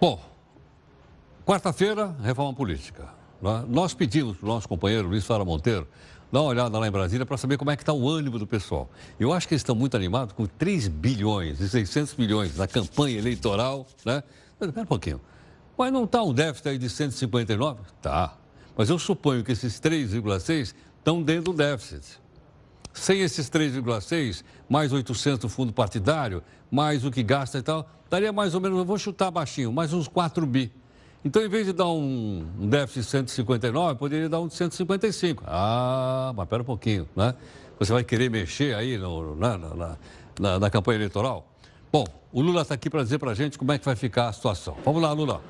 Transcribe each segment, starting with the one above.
Bom, quarta-feira, reforma política. Nós pedimos para o nosso companheiro Luiz Fara Monteiro dar uma olhada lá em Brasília para saber como é que está o ânimo do pessoal. Eu acho que eles estão muito animados com 3 bilhões e 600 milhões na campanha eleitoral, né? Espera um pouquinho. Mas não está um déficit aí de 159? Tá. Mas eu suponho que esses 3,6 estão dentro do déficit. Sem esses 3,6, mais 800 do fundo partidário, mais o que gasta e tal, daria mais ou menos, eu vou chutar baixinho, mais uns 4 bi. Então, em vez de dar um déficit de 159, poderia dar um de 155. Ah, mas espera um pouquinho, né? Você vai querer mexer aí na campanha eleitoral? Bom, o Lula está aqui para dizer para a gente como é que vai ficar a situação. Vamos lá, Lula.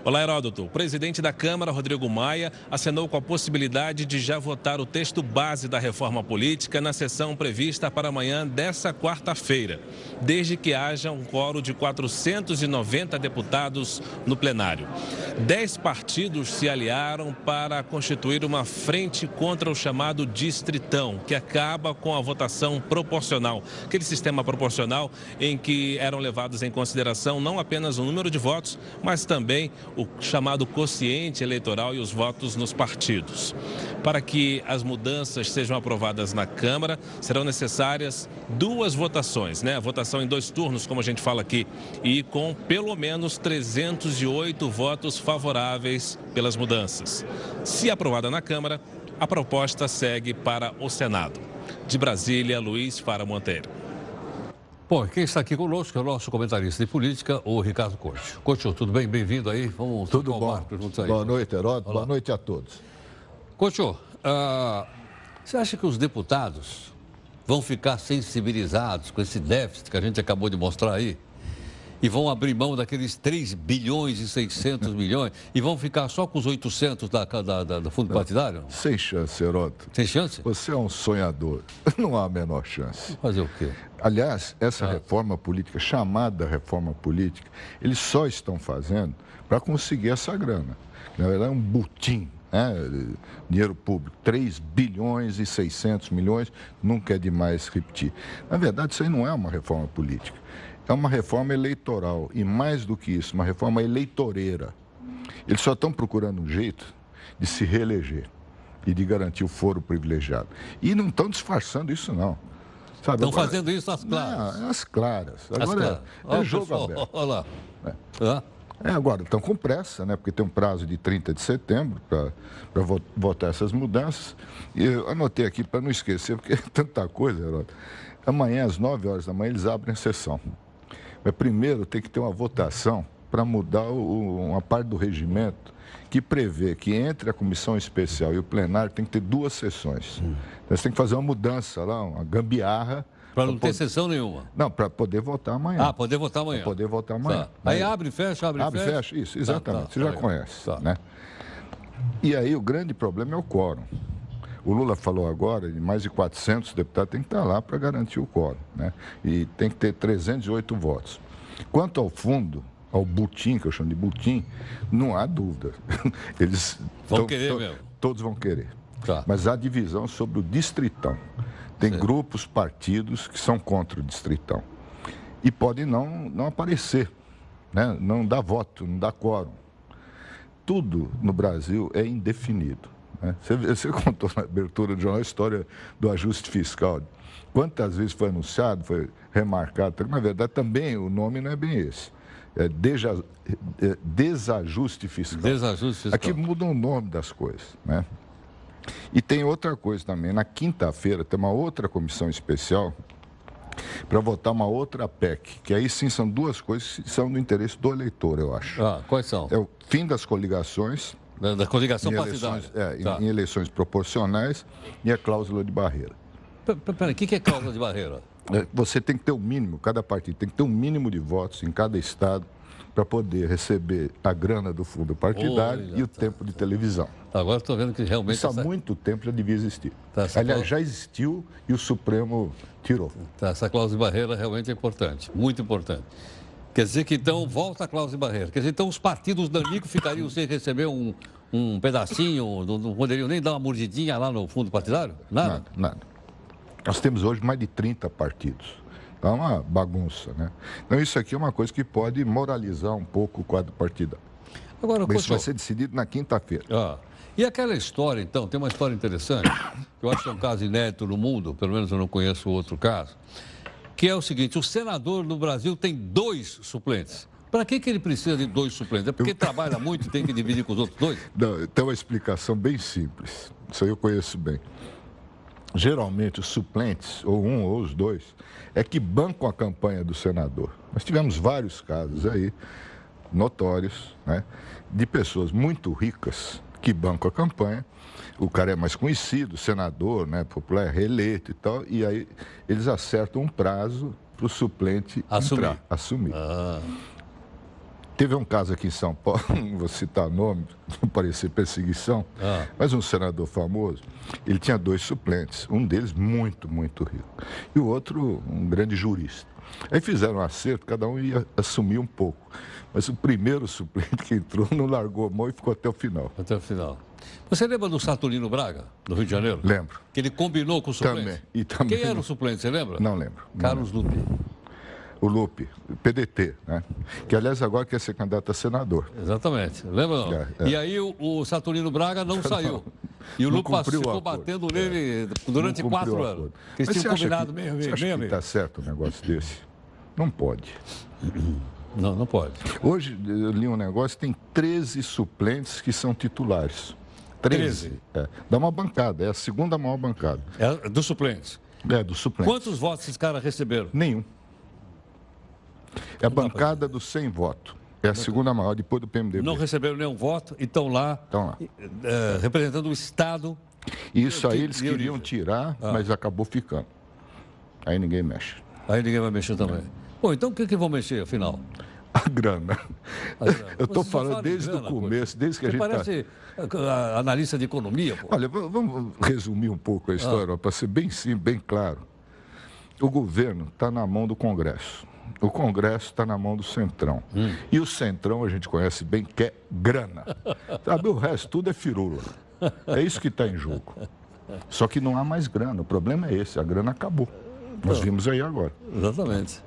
Olá, Heródoto. O presidente da Câmara, Rodrigo Maia, acenou com a possibilidade de já votar o texto base da reforma política na sessão prevista para amanhã dessa quarta-feira, desde que haja um quórum de 490 deputados no plenário. 10 partidos se aliaram para constituir uma frente contra o chamado distritão, que acaba com a votação proporcional, aquele sistema proporcional em que eram levados em consideração não apenas o número de votos, mas também o chamado quociente eleitoral e os votos nos partidos. Para que as mudanças sejam aprovadas na Câmara, serão necessárias 2 votações, né? A votação em 2 turnos, como a gente fala aqui, e com pelo menos 308 votos favoráveis pelas mudanças. Se aprovada na Câmara, a proposta segue para o Senado. De Brasília, Luiz Fara Monteiro. Bom, quem está aqui conosco é o nosso comentarista de política, o Ricardo Couto. Couto, tudo bem? Bem-vindo aí. Vamos tudo bom. Boa noite, Heródoto. Boa noite a todos. Couto, você acha que os deputados vão ficar sensibilizados com esse déficit que a gente acabou de mostrar aí? E vão abrir mão daqueles 3 bilhões e 600 milhões e vão ficar só com os 800 do fundo partidário? Sem chance, Heródoto. Sem chance? Você é um sonhador. Não há a menor chance. Fazer o quê? Aliás, essa reforma política, chamada reforma política, eles só estão fazendo para conseguir essa grana. Na verdade, é um butim, né? Dinheiro público, 3 bilhões e 600 milhões, nunca é demais repetir. Na verdade, isso aí não é uma reforma política. É uma reforma eleitoral e, mais do que isso, uma reforma eleitoreira. Eles só estão procurando um jeito de se reeleger e de garantir o foro privilegiado. E não estão disfarçando isso, não. Estão fazendo isso às claras. Não, às claras. Agora é jogo aberto. Olha lá. Agora, estão com pressa, né? Porque tem um prazo de 30 de setembro para votar essas mudanças. E eu anotei aqui para não esquecer, porque é tanta coisa, Heródoto. Amanhã, às 9 horas da manhã, eles abrem a sessão. Mas primeiro tem que ter uma votação para mudar uma parte do regimento que prevê que entre a comissão especial e o plenário tem que ter 2 sessões. Então, você tem que fazer uma mudança lá, uma gambiarra. Para não ter sessão nenhuma? Não, para poder votar amanhã. Ah, poder votar amanhã. Para poder votar amanhã. Tá. Aí abre e fecha, abre e fecha. Isso, exatamente. Você já conhece, né? E aí o grande problema é o quórum. O Lula falou agora, de mais de 400 deputados tem que estar lá para garantir o quórum, né? E tem que ter 308 votos. Quanto ao fundo, ao butim, que eu chamo de butim, não há dúvida. Eles vão querer mesmo. Todos vão querer. Tá. Mas há divisão sobre o distritão. Tem grupos, partidos que são contra o distritão. E podem não aparecer, né? Não dá voto, não dá quórum. Tudo no Brasil é indefinido. Você contou na abertura do jornal a história do ajuste fiscal. Quantas vezes foi anunciado, foi remarcado. Na verdade, também o nome não é bem esse. É desajuste fiscal. Desajuste fiscal. Aqui muda o nome das coisas, né? E tem outra coisa também. Na quinta-feira tem uma outra comissão especial para votar uma outra PEC, que aí sim são 2 coisas que são do interesse do eleitor, eu acho. Quais são? É o fim das coligações. Da coligação partidária. Em eleições proporcionais e a cláusula de barreira. Peraí, o que é cláusula de barreira? Você tem que ter o mínimo, cada partido tem que ter um mínimo de votos em cada estado para poder receber a grana do fundo partidário e o tempo de televisão. Agora estou vendo que realmente... Isso há muito tempo já devia existir. Aliás, já existiu e o Supremo tirou. Essa cláusula de barreira realmente é importante, muito importante. Quer dizer que então volta a cláusula de barreira. Quer dizer, então os partidos danicos ficariam sem receber um pedacinho, não poderiam nem dar uma mordidinha lá no fundo partidário? Nada? Nada. Nós temos hoje mais de 30 partidos. Está uma bagunça, né? Então, isso aqui é uma coisa que pode moralizar um pouco o quadro partidário. Agora, Mas isso vai ser decidido na quinta-feira. E aquela história, então, tem uma história interessante, que eu acho que é um caso inédito no mundo, pelo menos eu não conheço outro caso, que é o seguinte: o senador no Brasil tem 2 suplentes. Para que ele precisa de 2 suplentes? É porque trabalha muito e tem que dividir com os outros 2? Não, tem uma explicação bem simples. Isso aí eu conheço bem. Geralmente, os suplentes, ou um ou os 2, é que bancam a campanha do senador. Nós tivemos vários casos aí, notórios, né, de pessoas muito ricas que bancam a campanha. O cara é mais conhecido, senador, né, popular, reeleito e tal, e aí eles acertam um prazo para o suplente assumir. Teve um caso aqui em São Paulo, não vou citar nome, não parecer perseguição, mas um senador famoso, ele tinha 2 suplentes, um deles muito, muito rico, e o outro um grande jurista. Aí fizeram um acerto, cada um ia assumir um pouco, mas o primeiro suplente que entrou não largou a mão e ficou até o final. Até o final. Você lembra do Saturnino Braga, do Rio de Janeiro? Lembro. Que ele combinou com o suplente? Também. Quem era o suplente, você lembra? Não lembro. Carlos Lupe. O Lupe, PDT, né? Que, aliás, agora quer ser candidato a senador. Exatamente. Lembra não? E aí o Saturnino Braga não saiu. E o Lupe ficou batendo nele durante 4 anos. Porque eles tinham combinado meio. Você acha que está certo um negócio desse? Não pode. Não pode. Hoje, eu li um negócio, tem 13 suplentes que são titulares. 13? Dá uma bancada, é a segunda maior bancada. É dos suplentes? É, dos suplentes. Quantos votos esses caras receberam? Nenhum. É a bancada dos 100 votos. É a segunda maior, depois do PMDB. Não receberam nenhum voto e estão lá, representando o Estado. Isso aí eles queriam tirar, mas acabou ficando. Aí ninguém mexe. Aí ninguém vai mexer também. Bom, então o que vão mexer, afinal? A grana. Eu estou falando desde o começo, desde que a gente parece analista de economia. Pô. Olha, vamos resumir um pouco a história, para ser bem simples, bem claro. O governo está na mão do Congresso. O Congresso está na mão do Centrão. E o Centrão a gente conhece bem, que é grana. Sabe, o resto tudo é firula. É isso que está em jogo. Só que não há mais grana. O problema é esse, a grana acabou. Nós vimos aí agora. Exatamente.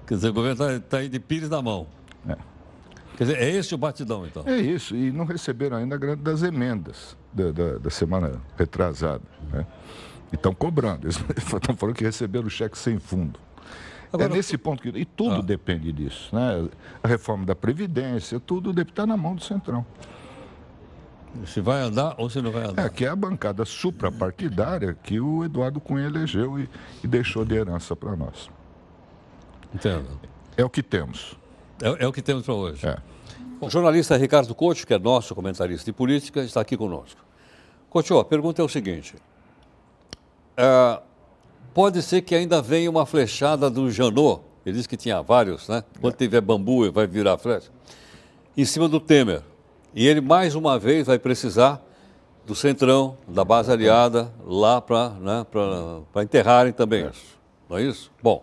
Quer dizer, o governo está aí de pires na mão. Quer dizer, é esse o batidão, então? É isso. E não receberam ainda a grana das emendas da semana retrasada. Né? E estão cobrando. Eles estão falando que receberam o cheque sem fundo. Agora, é nesse ponto que... E tudo depende disso, né? A reforma da Previdência, tudo está na mão do Centrão. Se vai andar ou se não vai andar. Que é a bancada suprapartidária que o Eduardo Cunha elegeu e deixou de herança para nós. Entendo. É o que temos. É o que temos para hoje. Bom, o jornalista Ricardo Couto, que é nosso comentarista de política, está aqui conosco. Couto, a pergunta é o seguinte. Pode ser que ainda venha uma flechada do Janot, ele disse que tinha vários, né? Quando tiver bambu, vai virar flecha, em cima do Temer. E ele, mais uma vez, vai precisar do Centrão, da base aliada, lá para enterrarem também isso. Não é isso? Bom,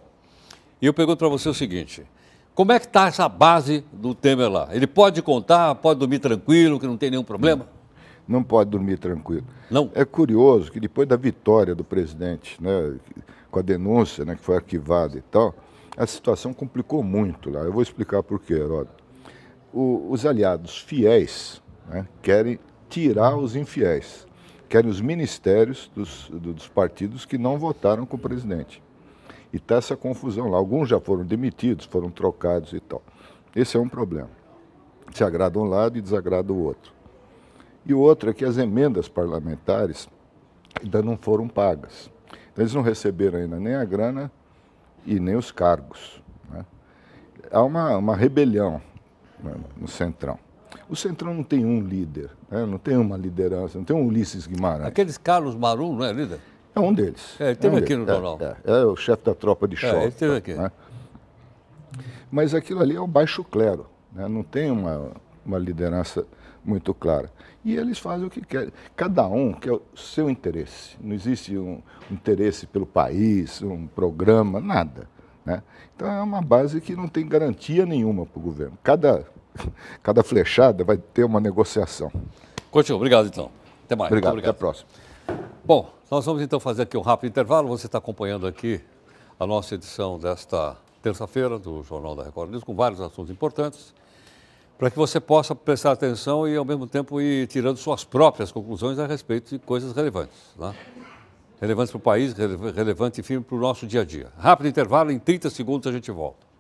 e eu pergunto para você o seguinte, como é que está essa base do Temer lá? Ele pode contar, pode dormir tranquilo, que não tem nenhum problema? Não pode dormir tranquilo. Não. É curioso que depois da vitória do presidente, né, com a denúncia, né, que foi arquivada e tal, a situação complicou muito lá. Eu vou explicar por quê, Heródoto. Os aliados fiéis, né, querem tirar os infiéis, querem os ministérios dos partidos que não votaram com o presidente. E está essa confusão lá. Alguns já foram demitidos, foram trocados e tal. Esse é um problema. Se agrada um lado e desagrada o outro. E o outro é que as emendas parlamentares ainda não foram pagas. Então, eles não receberam ainda nem a grana e nem os cargos. Né? Há uma rebelião, né, no Centrão. O Centrão não tem um líder, né? Não tem uma liderança, não tem um Ulisses Guimarães. Aqueles Carlos Marum, não é líder? É um deles. Ele esteve aqui no jornal. É o chefe da tropa de choque. Ele esteve aqui. Né? Mas aquilo ali é o baixo clero, né? Não tem uma liderança muito clara. E eles fazem o que querem. Cada um quer o seu interesse. Não existe um interesse pelo país, um programa, nada. Né? Então é uma base que não tem garantia nenhuma para o governo. Cada flechada vai ter uma negociação. Coutinho, obrigado então. Até mais. Obrigado. Até a próxima. Bom, nós vamos então fazer aqui um rápido intervalo. Você está acompanhando aqui a nossa edição desta terça-feira do Jornal da Record News, com vários assuntos importantes, para que você possa prestar atenção e, ao mesmo tempo, ir tirando suas próprias conclusões a respeito de coisas relevantes, né? Relevantes para o país, relevante, enfim, para o nosso dia a dia. Rápido intervalo, em 30 segundos a gente volta.